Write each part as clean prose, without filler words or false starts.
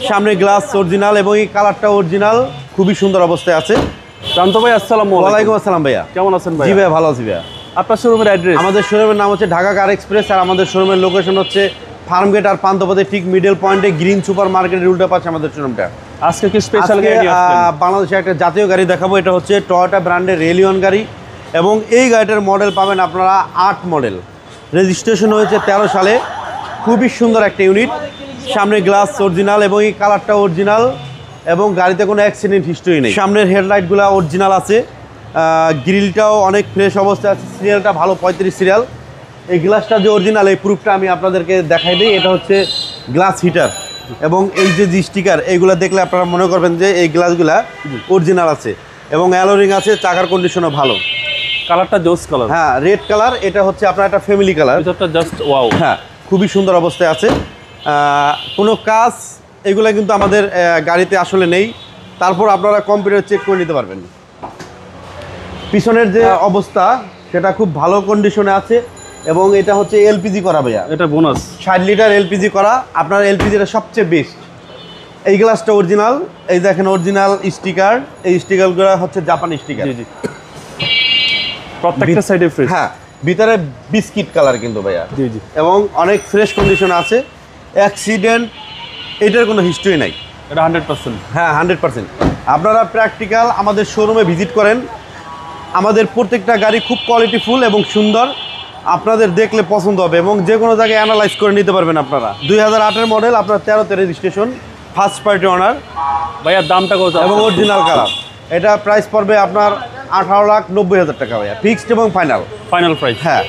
সামনে glass original এবং এই কালারটা অরিজিনাল, খুবই সুন্দর অবস্থায় আছে। শান্ত ভাই আসসালামু আলাইকুম। ওয়ালাইকুম আসসালাম ভাইয়া, কেমন আছেন ভাই? জি ভাইয়া ভালো আছি ভাইয়া। আপনার শোরুমের অ্যাড্রেস? আমাদের শোরুমের নাম হচ্ছে ঢাকা কার এক্সপ্রেস, আর আমাদের শোরুমের লোকেশন হচ্ছে ফার্মগেট আর পান্থপথে ঠিক মিডল পয়েন্টে গ্রিন সুপার মার্কেটের উল্টা পাশে আমাদের শোরুমটা। আজকে কি স্পেশাল গাড়ি আসছে? বাংলাদেশে একটা জাতীয় গাড়ি দেখাবো, এটা হচ্ছে টয়োটা ব্র্যান্ডের রেলিয়ন গাড়ি এবং এই গাড়িটার মডেল পাবেন আপনারা 8 মডেল, রেজিস্ট্রেশন হয়েছে 13 সালে। খুবই সুন্দর একটা ইউনিট, সামনে গ্লাস অরিজিনাল এবং এই কালারটা অরিজিনাল এবং গাড়িতে কোনো অ্যাক্সিডেন্ট হিস্ট্রি নেই। সামনের হেডলাইটগুলো অরিজিনাল আছে, গ্রিলটাও অনেক ফ্রেশ অবস্থায় আছে, সিরিয়ালটা ভালো 35 সিরিয়াল। এই গ্লাসটা যে অরিজিনাল এই প্রুফটা আমি আপনাদেরকে দেখাই দিই। এটা হচ্ছে গ্লাস হিটার এবং এই যে স্টিকার এইগুলো দেখলে আপনারা মনে করবেন যে এই গ্লাসগুলা অরিজিনাল আছে এবং অ্যালোরিং আছে, চাকার কন্ডিশনও ভালো। কালারটা জোস কালার, হ্যাঁ রেড কালার, এটা হচ্ছে আপনার একটা ফ্যামিলি কালার। এটা জাস্ট ওয়াও, হ্যাঁ খুবই সুন্দর অবস্থায় আছে। কোনো কাজ এগুলো কিন্তু আমাদের গাড়িতে আসলে নেই, তারপর আপনারা কম্পিউটার চেক করে নিতে পারবেন। পিছনের যে অবস্থা সেটা খুব ভালো কন্ডিশনে আছে এবং এটা হচ্ছে এলপিজি করা ভাইয়া, এটা বোনাস 60 লিটার এলপিজি করা। আপনার এলপিজিটা সবচেয়ে বেস্ট। এই গ্লাসটা অরিজিনাল, এই দেখেন অরিজিনাল স্টিকার, এই স্টিকারগুলো হচ্ছে জাপানি স্টিকার। জি জি, প্রত্যেকটা সাইডে ফ্রেশ। হ্যাঁ ভিতরে বিস্কিট কালার কিন্তু ভাইয়া, জি জি, এবং অনেক ফ্রেশ কন্ডিশন আছে। অ্যাক্সিডেন্ট এটার কোনো হিস্ট্রি নাই, এটা 100%। হ্যাঁ 100%। আপনারা প্র্যাকটিক্যাল আমাদের শোরুমে ভিজিট করেন, আমাদের প্রত্যেকটা গাড়ি খুব কোয়ালিটিফুল এবং সুন্দর, আপনাদের দেখলে পছন্দ হবে এবং যে কোনো জায়গায় অ্যানালাইজ করে নিতে পারবেন আপনারা। 2008-এর মডেল, আপনার 13তে রেজিস্ট্রেশন, ফার্স্ট পার্টি অনার ভাইয়া দামটা কত? এবং অরিজিনাল কালার। এটা প্রাইস পড়বে আপনার 18,90,000 টাকা ভাইয়া, ফিক্সড এবং ফাইনাল। Final price? হ্যাঁ।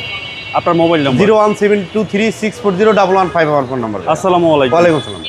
আপনার মোবাইল নাম্বার? 01723640115 আমার ফোন নাম্বার। আসসালামু আলাইকুম। ওয়ালাইকুম আসসালাম।